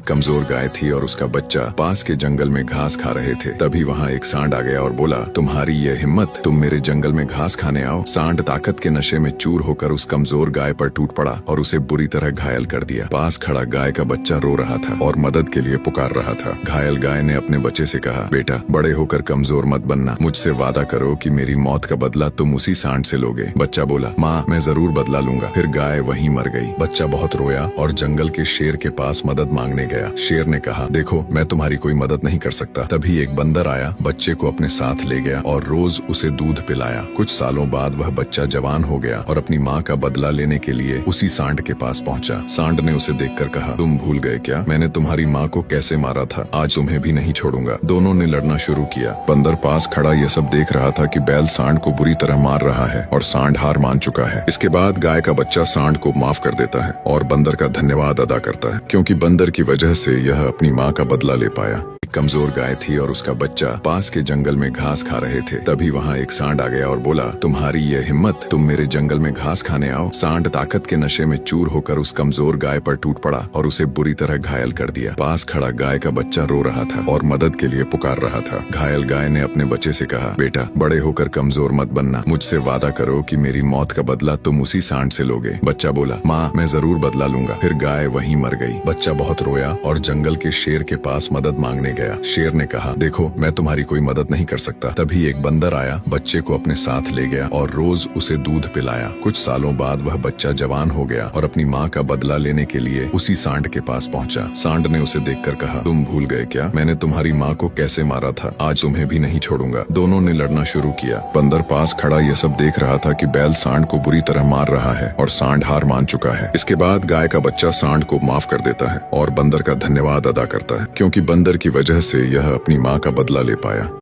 कमजोर गाय थी और उसका बच्चा पास के जंगल में घास खा रहे थे। तभी वहाँ एक सांड आ गया और बोला, तुम्हारी ये हिम्मत, तुम मेरे जंगल में घास खाने आओ। सांड ताकत के नशे में चूर होकर उस कमजोर गाय पर टूट पड़ा और उसे बुरी तरह घायल कर दिया। पास खड़ा गाय का बच्चा रो रहा था और मदद के लिए पुकार रहा था। घायल गाय ने अपने बच्चे से कहा, बेटा बड़े होकर कमजोर मत बनना, मुझसे वादा करो कि मेरी मौत का बदला तुम उसी सांड से लोगे। बच्चा बोला, माँ मैं जरूर बदला लूंगा। फिर गाय वहीं मर गई। बच्चा बहुत रोया और जंगल के शेर के पास मदद मांगने गया। शेर ने कहा, देखो मैं तुम्हारी कोई मदद नहीं कर सकता। तभी एक बंदर आया, बच्चे को अपने साथ ले गया और रोज उसे दूध पिलाया। कुछ सालों बाद वह बच्चा जवान हो गया और अपनी माँ का बदला लेने के लिए उसी सांड के पास पहुंचा। सांड ने उसे देखकर कहा, तुम भूल गए क्या मैंने तुम्हारी माँ को कैसे मारा था? आज तुम्हें भी नहीं छोड़ूंगा। दोनों ने लड़ना शुरू किया। बंदर पास खड़ा ये सब देख रहा था कि बैल सांड को बुरी तरह मार रहा है और सांड हार मान चुका है। इसके बाद गाय का बच्चा सांड को माफ कर देता है और बंदर का धन्यवाद अदा करता है, क्योंकि बंदर की वजह से यह अपनी माँ का बदला ले पाया। एक कमजोर गाय थी और उसका बच्चा पास के जंगल में घास खा रहे थे। तभी वहाँ एक सांड आ गया और बोला, तुम्हारी ये हिम्मत, तुम मेरे जंगल में घास खाने आओ। सांड ताकत के नशे में चूर होकर उस कमजोर गाय पर टूट पड़ा और उसे बुरी तरह घायल कर दिया। पास खड़ा गाय का बच्चा रो रहा था और मदद के लिए पुकार रहा था। घायल गाय ने अपने बच्चे से कहा, बेटा बड़े होकर कमजोर मत बनना, मुझसे वादा करो कि मेरी मौत का बदला तुम उसी सांड से लोगे। बच्चा बोला, माँ मैं जरूर बदला लूंगा। फिर गाय वहीं मर गई। बच्चा बहुत रोया और जंगल के शेर के पास मदद मांगने गया। शेर ने कहा, देखो मैं तुम्हारी कोई मदद नहीं कर सकता। तभी एक बंदर आया, बच्चे को अपने साथ ले गया और रोज उसे दूध पिलाया। कुछ सालों बाद वह बच्चा जवान हो गया और अपनी माँ का बदला लेने के लिए उसी सांड के पास पहुंचा। सांड ने उसे देखकर कहा, तुम भूल गए क्या मैंने तुम्हारी माँ को कैसे मारा था? आज तुम्हें भी नहीं छोड़ूंगा। दोनों ने लड़ना शुरू किया। बंदर पास खड़ा ये सब देख रहा था कि बैल सांड को बुरी तरह मार रहा है और सांड हार मान चुका है। इसके बाद गाय का बच्चा सांड को माफ कर देता है और बंदर का धन्यवाद अदा करता है, क्योंकि बंदर की वजह से यह अपनी माँ का बदला ले पाया।